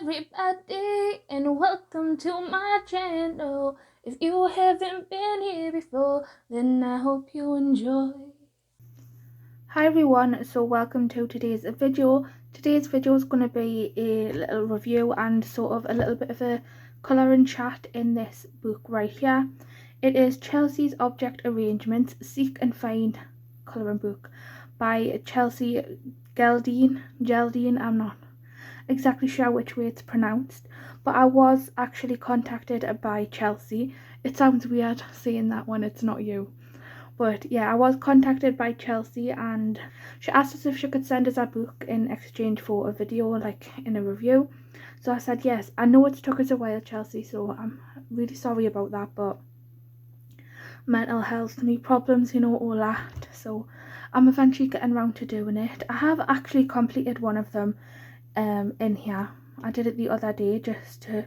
everybody, and welcome to my channel. If you haven't been here before, then I hope you enjoy. Hi everyone, so welcome to today's video. Today's video is going to be a little review and sort of a little bit of a colouring chat in this book right here. It is Chelsea's Object Arrangements Seek and Find colouring book by Chelsea Geraldine. I'm not exactly sure which way it's pronounced, but I was actually contacted by Chelsea. It sounds weird saying that when it's not you, but yeah, I was contacted by Chelsea and she asked us if she could send us a book in exchange for a video, like in a review. So I said yes. I know it's took us a while, Chelsea, so I'm really sorry about that, but mental health, me problems, you know, all that. So I'm eventually getting around to doing it. I have actually completed one of them in here. I did it the other day just to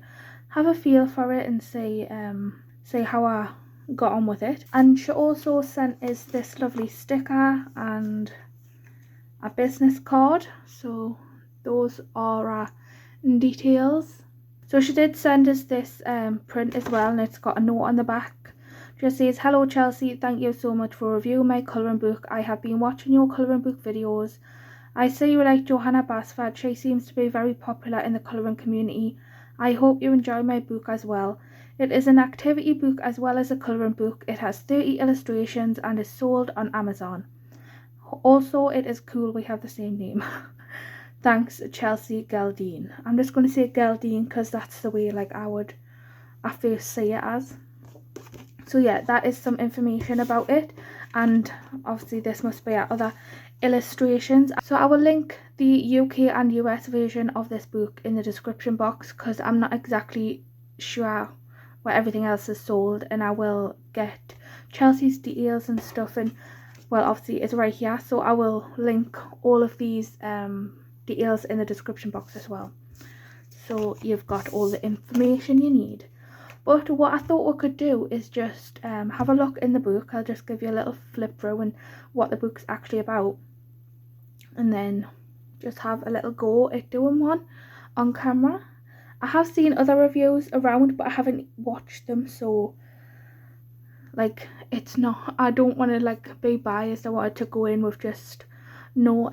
have a feel for it and see how I got on with it. And she also sent us this lovely sticker and a business card, so those are our details. So she did send us this print as well, and it's got a note on the back. Just says, "Hello Chelsea, thank you so much for reviewing my colouring book. I have been watching your colouring book videos. I see you like Johanna Basford. She seems to be very popular in the colouring community. I hope you enjoy my book as well. It is an activity book as well as a colouring book. It has 30 illustrations and is sold on Amazon. Also, it is cool we have the same name." Thanks, Chelsea Geraldine. I'm just going to say Geraldine because that's the way like I first say it as. So yeah, that is some information about it, and obviously this must be our other illustrations. So I will link the UK and US version of this book in the description box because I'm not exactly sure where everything else is sold, and I will get Chelsea's details and stuff, and well, obviously it's right here, so I will link all of these details in the description box as well, so you've got all the information you need. But what I thought we could do is just have a look in the book. I'll just give you a little flip through and what the book's actually about, and then just have a little go at doing one on camera. I have seen other reviews around, but I haven't watched them, so like it's not, I don't want to like be biased. I wanted to go in with just no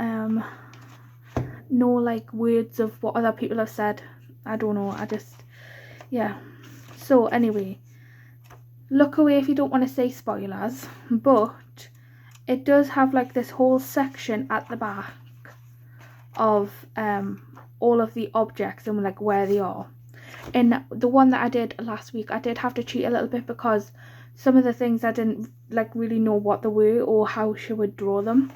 like words of what other people have said. I don't know, I just, yeah. So anyway, look away if you don't want to see spoilers, but it does have like this whole section at the back of all of the objects and like where they are. In the one that I did last week, I did have to cheat a little bit because some of the things I didn't like really know what they were or how she would draw them.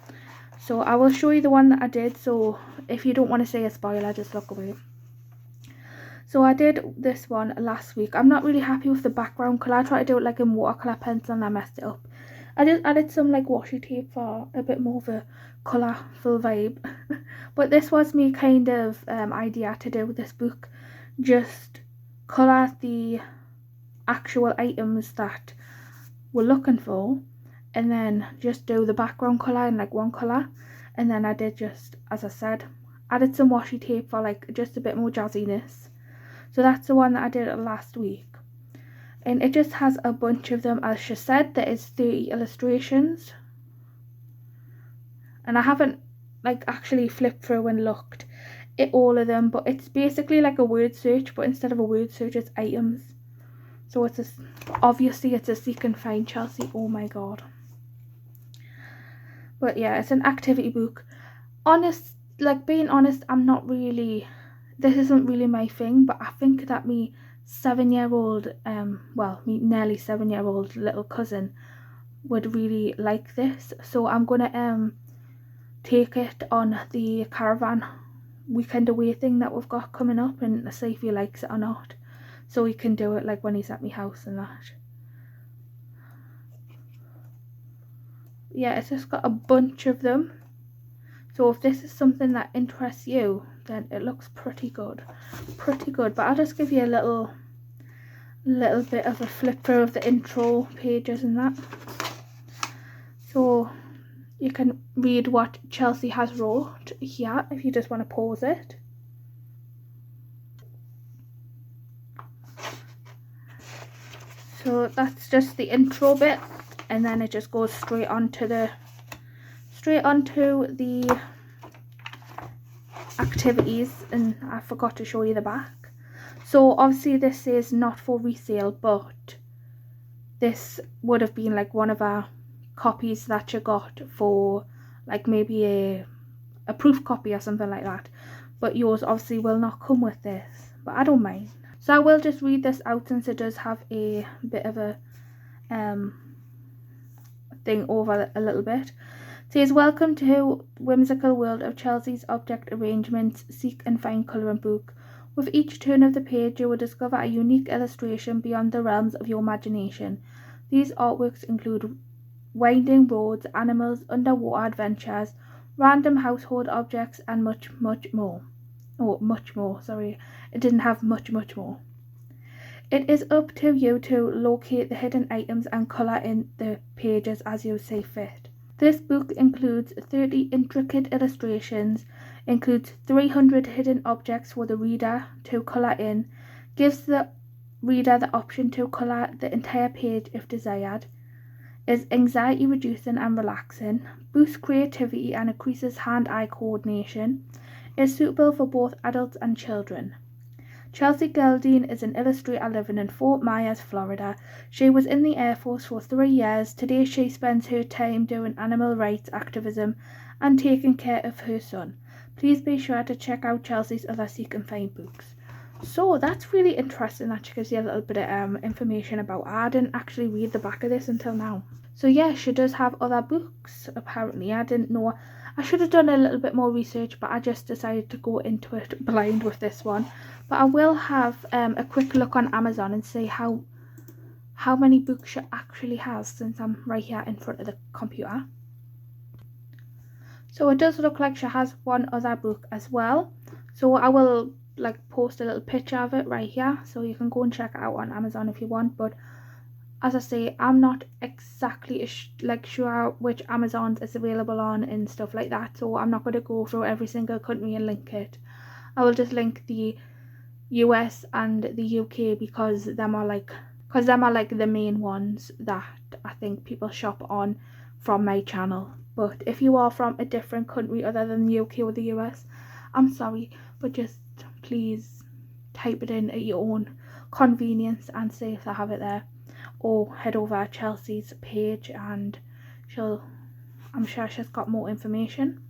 So I will show you the one that I did, so if you don't want to see a spoiler, just look away. So I did this one last week. I'm not really happy with the background colour. I tried to do it like in watercolour pencil and I messed it up. I just added some like washi tape for a bit more of a colourful vibe. But this was me kind of idea to do this book. Just colour the actual items that we're looking for, and then just do the background colour in like one colour. And then I did just, as I said, added some washi tape for like just a bit more jazziness. So that's the one that I did last week, and it just has a bunch of them. As she said, there is 30 illustrations, and I haven't like actually flipped through and looked at all of them, but it's basically like a word search, but instead of a word search it's items. So it's obviously it's a seek and find, Chelsea, oh my god. But yeah, it's an activity book. Being honest, I'm not really, this isn't really my thing, but I think that me 7-year-old me nearly 7-year-old little cousin would really like this. So I'm gonna take it on the caravan weekend away thing that we've got coming up and see if he likes it or not, so he can do it like when he's at my house and that. Yeah, it's just got a bunch of them. So if this is something that interests you, then it looks pretty good. But I'll just give you a little bit of a flip through of the intro pages and that, so you can read what Chelsea has wrote here if you just want to pause it. So that's just the intro bit, and then it just goes straight onto the activities. And I forgot to show you the back. So obviously this is not for resale, but this would have been like one of our copies that you got for like maybe a proof copy or something like that, but yours obviously will not come with this, but I don't mind. So I will just read this out since it does have a bit of a thing over a little bit. It says, welcome to whimsical world of Chelsea's object arrangements seek and find colouring book. With each turn of the page you will discover a unique illustration beyond the realms of your imagination. These artworks include winding roads, animals, underwater adventures, random household objects, and much more. Oh, much more, sorry. It didn't have much more. It is up to you to locate the hidden items and colour in the pages as you see fit. This book includes 30 intricate illustrations, includes 300 hidden objects for the reader to colour in, gives the reader the option to colour the entire page if desired, is anxiety reducing and relaxing, boosts creativity and increases hand-eye coordination, is suitable for both adults and children. Chelsea Geraldine is an illustrator living in Fort Myers, Florida. She was in the Air Force for 3 years. Today she spends her time doing animal rights activism and taking care of her son. Please be sure to check out Chelsea's other seek and find books. So that's really interesting that she gives you a little bit of information about her. I didn't actually read the back of this until now. So yeah, she does have other books apparently. I didn't know. I should have done a little bit more research, but I just decided to go into it blind with this one. But I will have a quick look on Amazon and see how many books she actually has, since I'm right here in front of the computer. So it does look like she has one other book as well. So I will like post a little picture of it right here, so you can go and check it out on Amazon if you want. But as I say, I'm not exactly sure which Amazons it's available on and stuff like that, so I'm not going to go through every single country and link it. I will just link the US and the UK because them are like the main ones that I think people shop on from my channel. But if you are from a different country other than the UK or the US, I'm sorry, but just please type it in at your own convenience and see if they have it there, or head over to Chelsea's page and I'm sure she's got more information.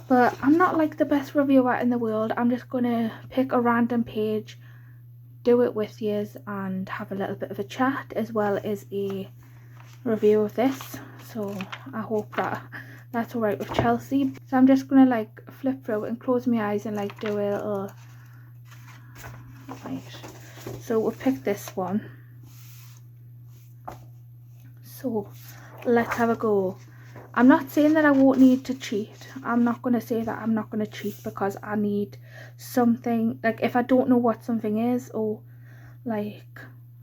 But I'm not like the best reviewer in the world. I'm just gonna pick a random page, do it with yous, and have a little bit of a chat as well as a review of this. So I hope that that's alright with Chelsea. So I'm just gonna like flip through and close my eyes and like do a little. Right. So we'll pick this one. So let's have a go. I'm not saying that I won't need to cheat. I'm not going to say that I'm not going to cheat because I need something. Like if I don't know what something is, or like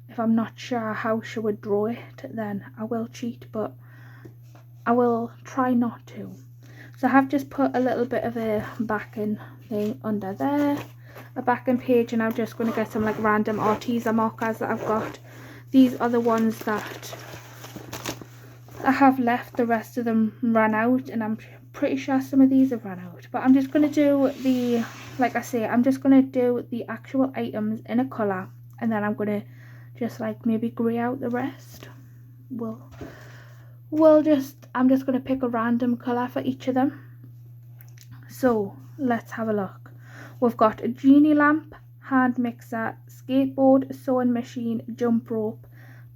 if I'm not sure how she would draw it, then I will cheat, but I will try not to. So I have just put a little bit of a backing thing under there, a backing page, and I'm just going to get some like random Arteza markers that I've got. These are the ones that I have left. The rest of them ran out, and I'm pretty sure some of these have run out. But I'm just going to do the, like I say, I'm just going to do the actual items in a colour, and then I'm going to just like maybe grey out the rest. I'm just going to pick a random colour for each of them. So let's have a look. We've got a genie lamp, hand mixer, skateboard, sewing machine, jump rope,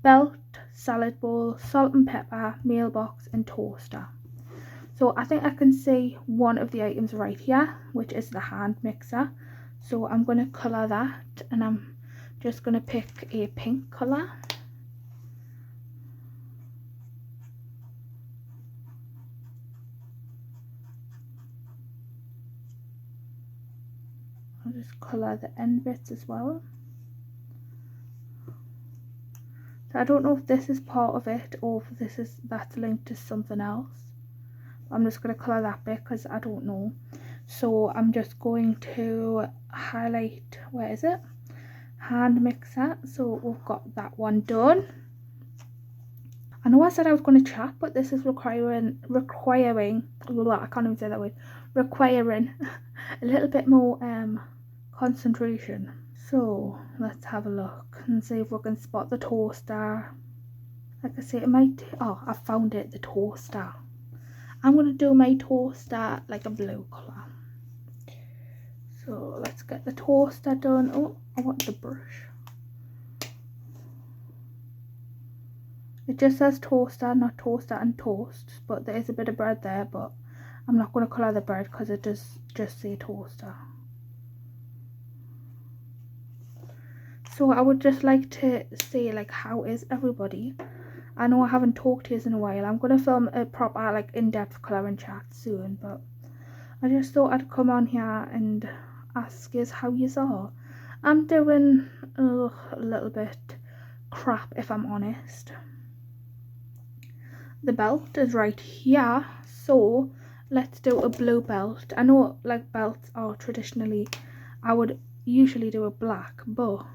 belt, salad bowl, salt and pepper, mailbox, and toaster. So I think I can see one of the items right here, which is the hand mixer. So I'm going to colour that, and I'm just going to pick a pink colour. I'll just colour the end bits as well. So I don't know if this is part of it or if that's linked to something else. I'm just going to colour that bit because I don't know. So I'm just going to highlight, where is it? hand mixer. So we've got that one done. I know I said I was going to chat, but this is requiring I can't even say that word, requiring a little bit more concentration. So let's have a look and see if we can spot the toaster. Like I say, it might, oh, I found it, the toaster. I'm going to do my toaster like a blue colour. So let's get the toaster done. Oh, I want the brush. It just says toaster, not toaster and toast, but there is a bit of bread there, but I'm not going to colour the bread because it does just say toaster. So I would just like to say, like, how is everybody? I know I haven't talked to you in a while. I'm going to film a proper, like, in-depth colouring chat soon, but I just thought I'd come on here and ask you how you are. I'm doing a little bit crap, if I'm honest. The belt is right here, so let's do a blue belt. I know, like, belts are traditionally, I would usually do a black, but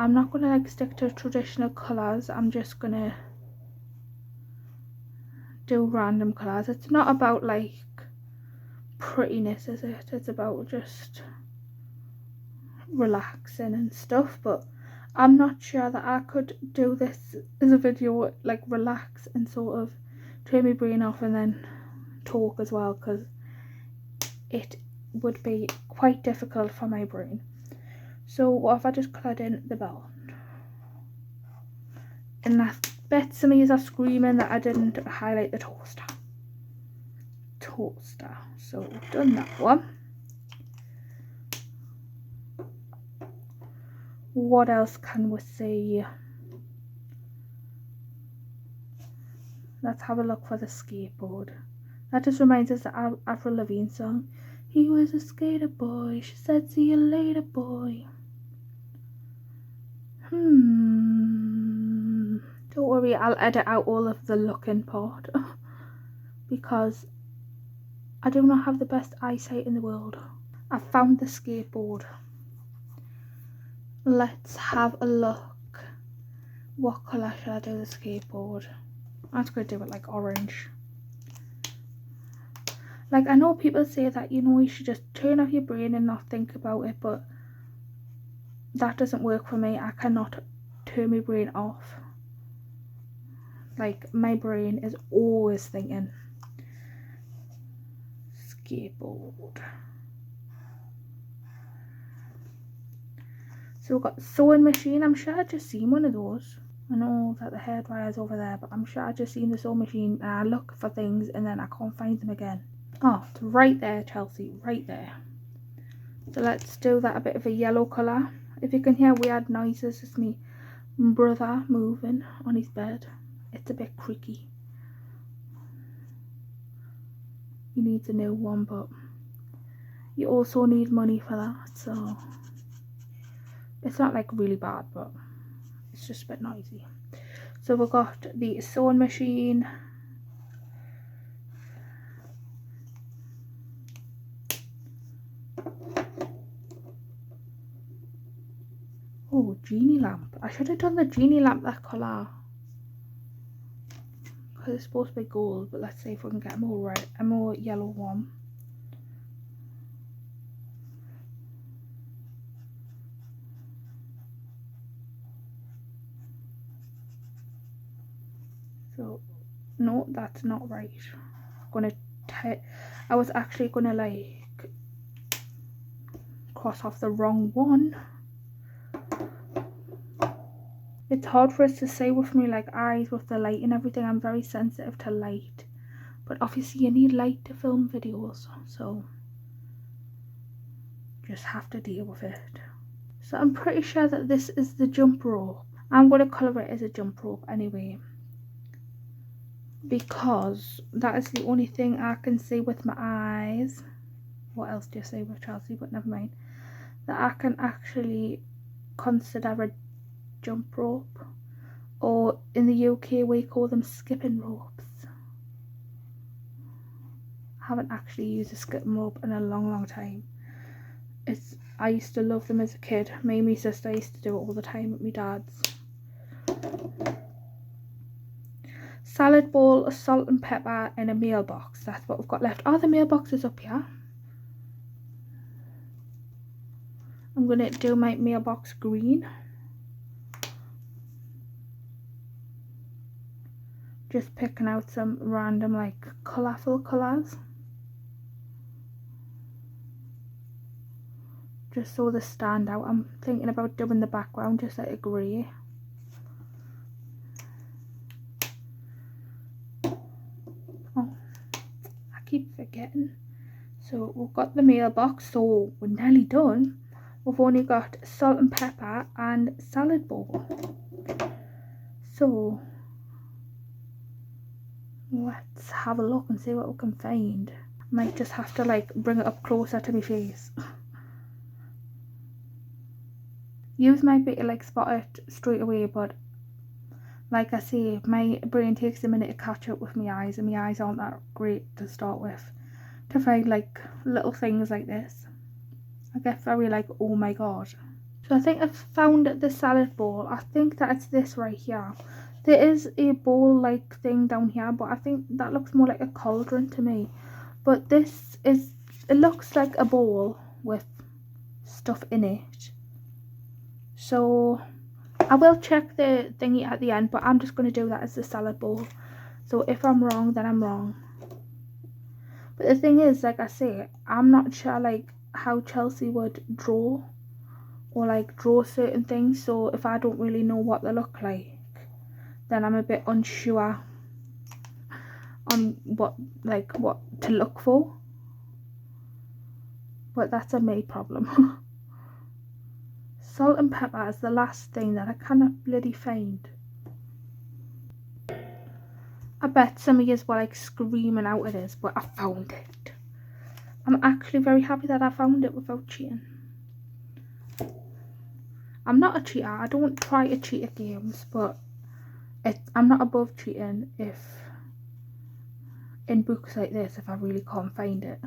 I'm not gonna like stick to traditional colours. I'm just gonna do random colours. It's not about like prettiness, is it? It's about just relaxing and stuff, but I'm not sure that I could do this as a video, like relax and sort of turn my brain off and then talk as well, because it would be quite difficult for my brain. So what if I just coloured in the belt? And I bet some of you are screaming that I didn't highlight the toaster. So we've done that one. What else can we see? Let's have a look for the skateboard. That just reminds us of the Avril Lavigne song. He was a skater boy. She said, see you later, boy. Don't worry, I'll edit out all of the looking part because I do not have the best eyesight in the world. I found the skateboard. Let's have a look. What colour should I do the skateboard? I'm just going to do it like orange. Like, I know people say that, you know, you should just turn off your brain and not think about it, but that doesn't work for me. I cannot turn my brain off. Like, my brain is always thinking. Skateboard. So we've got sewing machine. I'm sure I've just seen one of those. I know that the hairdryer's over there, but I'm sure I've just seen the sewing machine and I look for things and then I can't find them again. Oh, it's right there, Chelsea, right there. So let's do that a bit of a yellow colour. If you can hear weird noises, it's me brother moving on his bed. It's a bit creaky. He needs a new one, but you also need money for that, so it's not like really bad, but it's just a bit noisy. So we've got the sewing machine. Oh, genie lamp. I should have done the genie lamp that colour, because it's supposed to be gold, but let's see if we can get a more red, a more yellow one. So no, that's not right. I was actually gonna like cross off the wrong one. It's hard for us to say with me, like, eyes with the light and everything. I'm very sensitive to light, but obviously you need light to film videos, so just have to deal with it. So I'm pretty sure that this is the jump rope. I'm going to colour it as a jump rope anyway, because that is the only thing I can see with my eyes. What else do you say with Chelsea? But never mind. That I can actually consider a jump rope, or in the UK we call them skipping ropes. I haven't actually used a skipping rope in a long time. It's I used to love them as a kid. Me and my sister used to do it all the time at my dad's. Salad bowl, salt and pepper in a meal box. That's what we've got left. Oh, the mailbox is up here. I'm going to do my mailbox green. Just picking out some random like colourful colours. Just so they stand out. I'm thinking about doing the background just like a grey. Oh, I keep forgetting. So we've got the mailbox, so we're nearly done. We've only got salt and pepper and salad bowl. So let's have a look and see what we can find. Might just have to like bring it up closer to my face. Use might be to like spot it straight away, but like I say, my brain takes a minute to catch up with my eyes, and my eyes aren't that great to start with. To find like little things like this, I get very like, oh my god. So I think I've found the salad bowl. I think that it's this right here. There is a bowl like thing down here, but I think that looks more like a cauldron to me. But this is, it looks like a bowl with stuff in it. So I will check the thingy at the end, but I'm just going to do that as the salad bowl. So if I'm wrong, then I'm wrong. But the thing is, like I say, I'm not sure like how Chelsea would draw or like draw certain things. So if I don't really know what they look like, then I'm a bit unsure on what to look for. But that's a me problem. Salt and pepper is the last thing that I cannot bloody find. I bet some of you were like screaming out at this, but I found it. I'm actually very happy that I found it without cheating. I'm not a cheater. I don't try to cheat at games, but I'm not above cheating if in books like this, if I really can't find it.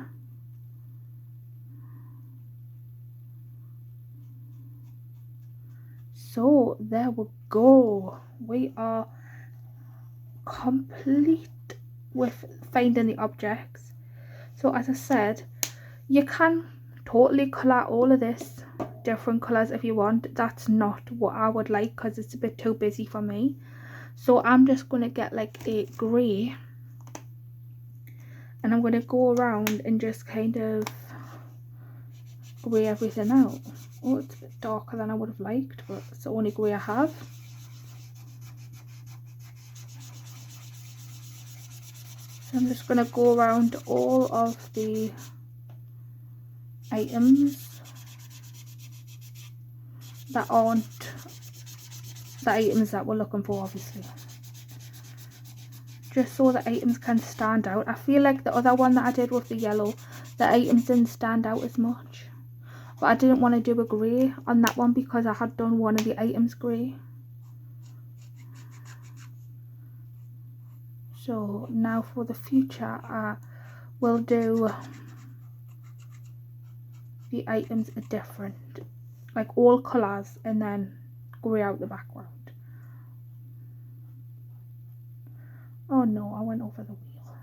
So there we go. We are complete with finding the objects. So as I said, you can totally colour all of this different colours if you want. That's not what I would like because it's a bit too busy for me. So I'm just going to get like a grey, and I'm going to go around and just kind of grey everything out. Oh, it's a bit darker than I would have liked, but it's the only grey I have. So I'm just going to go around all of the items that aren't the items that we're looking for, obviously. Just so the items can stand out. I feel like the other one that I did with the yellow, the items didn't stand out as much. But I didn't want to do a grey on that one because I had done one of the items grey. So now for the future, I will do the items are different, like all colours, and then grey out the background. Oh no, I went over the wheel.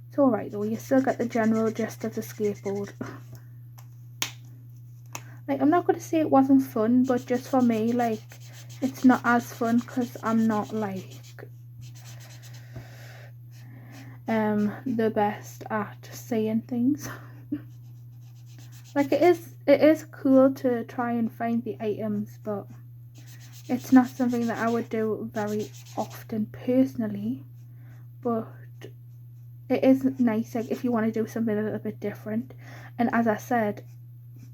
It's alright though, you still get the general gist of the skateboard. Like, I'm not going to say it wasn't fun, but just for me, like, it's not as fun because I'm not like the best at saying things. Like, it is cool to try and find the items, but it's not something that I would do very often personally. But it is nice, like, if you want to do something a little bit different. And as I said,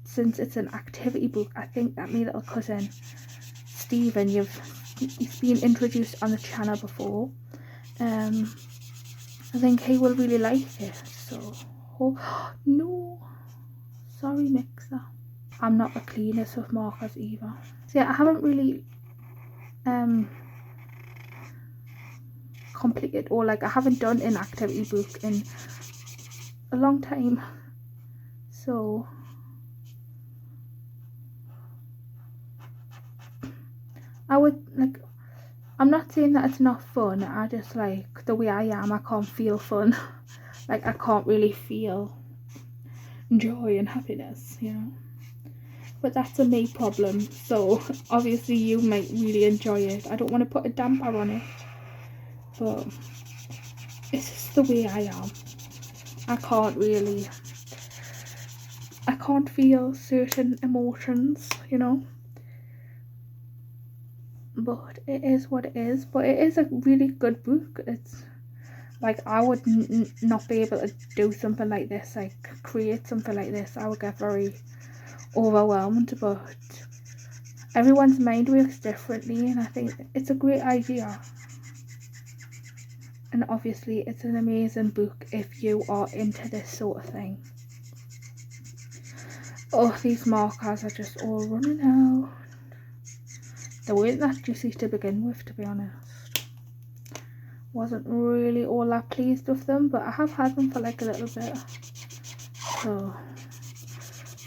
since it's an activity book, I think that my little cousin Stephen, he's been introduced on the channel before. I think he will really like it. So, oh no, sorry mixer. I'm not the cleanest with markers either. So yeah, I haven't really completed, or like I haven't done an activity book in a long time. So I would like, I'm not saying that it's not fun, I just like the way I am, I can't feel fun. Like I can't really feel joy and happiness, you know. But that's a me problem, so obviously you might really enjoy it. I don't want to put a damper on it, but it's just the way I am. I can't feel certain emotions, you know. But it is what it is. But it is a really good book. It's like I would not be able to do something like this, like create something like this. I would get very overwhelmed, but everyone's mind works differently, and I think it's a great idea. And obviously it's an amazing book if you are into this sort of thing. Oh, these markers are just all running out. They weren't that juicy to begin with, to be honest. Wasn't really all that pleased with them, but I have had them for like a little bit. So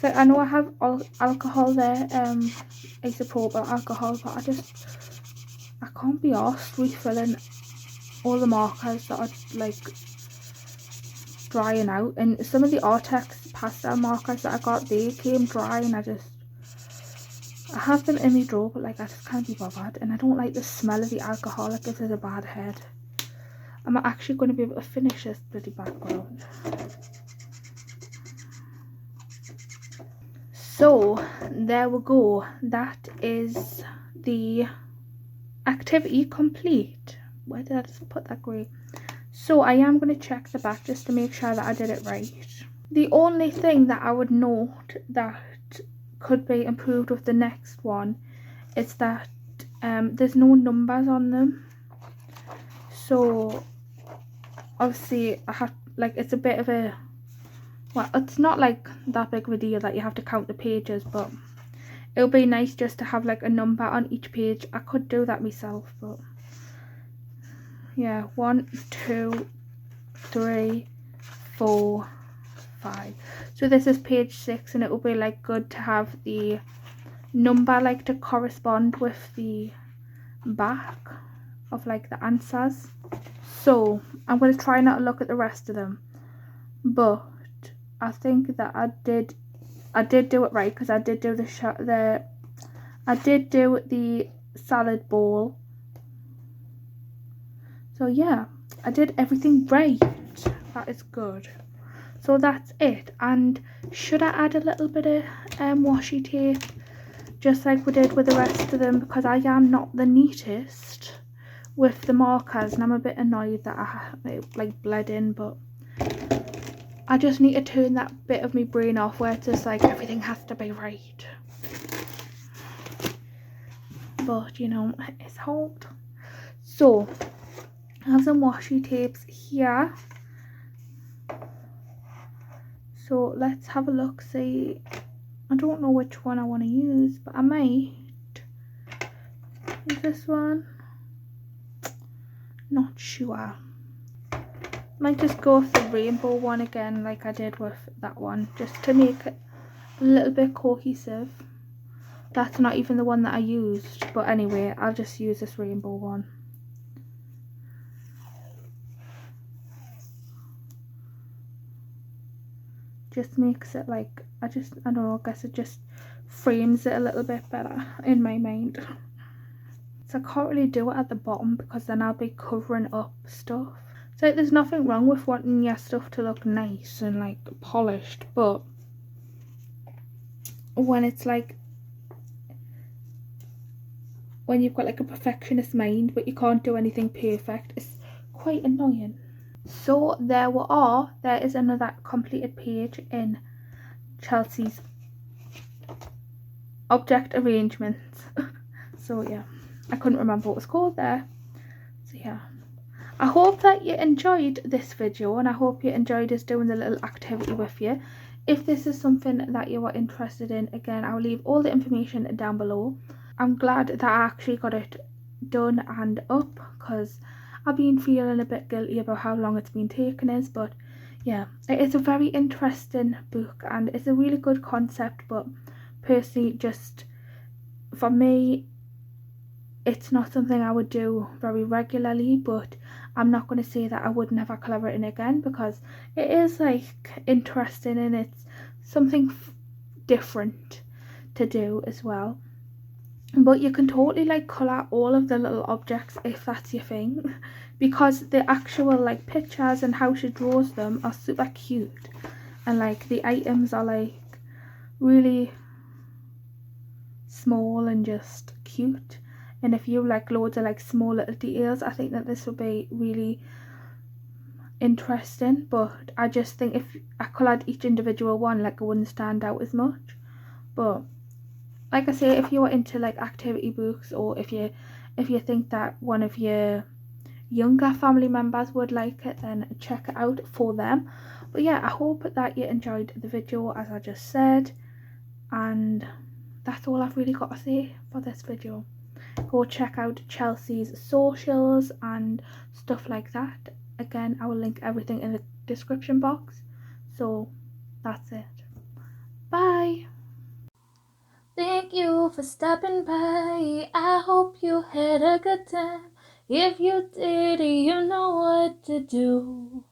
I know I have alcohol there, isopropyl alcohol, but I can't be arsed refilling all the markers that are like drying out. And some of the Artex pastel markers that I got, they came dry, and I have them in my drawer, but like I just can't be bothered, and I don't like the smell of the alcohol. It gives us a bad head. I'm actually going to be able to finish this bloody background. So there we go, that is the activity complete. Where did I just put that grey? So I am going to check the back just to make sure that I did it right. The only thing that I would note that could be improved with the next one is that there's no numbers on them. So obviously I have, like, it's a bit of a, well, it's not like that big of a deal that you have to count the pages, but it would be nice just to have like a number on each page. I could do that myself, but yeah, 1, 2, 3, 4, 5. So this is page 6, and it will be like good to have the number like to correspond with the back of like the answers. So I'm going to try not to look at the rest of them, but I think that I did do it right, because I did do I did do the salad bowl. So yeah, I did everything right. That is good. So that's it. And should I add a little bit of washi tape, just like we did with the rest of them, because I am not the neatest with the markers, and I'm a bit annoyed that it like bled in, but I just need to turn that bit of my brain off where it's just like everything has to be right. But you know, it's hard. So I have some washi tapes here. So let's have a look, see. I don't know which one I want to use, but I might use this one. Not sure. Might just go with the rainbow one again, like I did with that one, just to make it a little bit cohesive. That's not even the one that I used, but anyway, I'll just use this rainbow one. Just makes it like, I don't know, I guess it just frames it a little bit better in my mind. So I can't really do it at the bottom, because then I'll be covering up stuff. So there's nothing wrong with wanting your stuff to look nice and like polished, but when it's like, when you've got like a perfectionist mind but you can't do anything perfect, it's quite annoying. So there we are. There is another completed page in Chelsea's object arrangements. So yeah, I couldn't remember what it was called there. So yeah, I hope that you enjoyed this video, and I hope you enjoyed us doing the little activity with you. If this is something that you are interested in, again, I'll leave all the information down below. I'm glad that I actually got it done and up, because I've been feeling a bit guilty about how long it's been taking us. But yeah, it is a very interesting book, and it's a really good concept, but personally, just for me, it's not something I would do very regularly, but I'm not going to say that I would never collaborate again, because it is like interesting and it's something different to do as well. But you can totally like colour all of the little objects if that's your thing, because the actual like pictures and how she draws them are super cute, and like the items are like really small and just cute. And if you like loads of like small little details, I think that this would be really interesting. But I just think if I coloured each individual one, like it wouldn't stand out as much. But like I say, if you're into like activity books, or if you think that one of your younger family members would like it, then check it out for them. But yeah, I hope that you enjoyed the video, as I just said, and that's all I've really got to say for this video. Go check out Chelsea's socials and stuff like that. Again, I will link everything in the description box. So that's it. Bye. Thank you for stopping by. I hope you had a good time. If you did, you know what to do.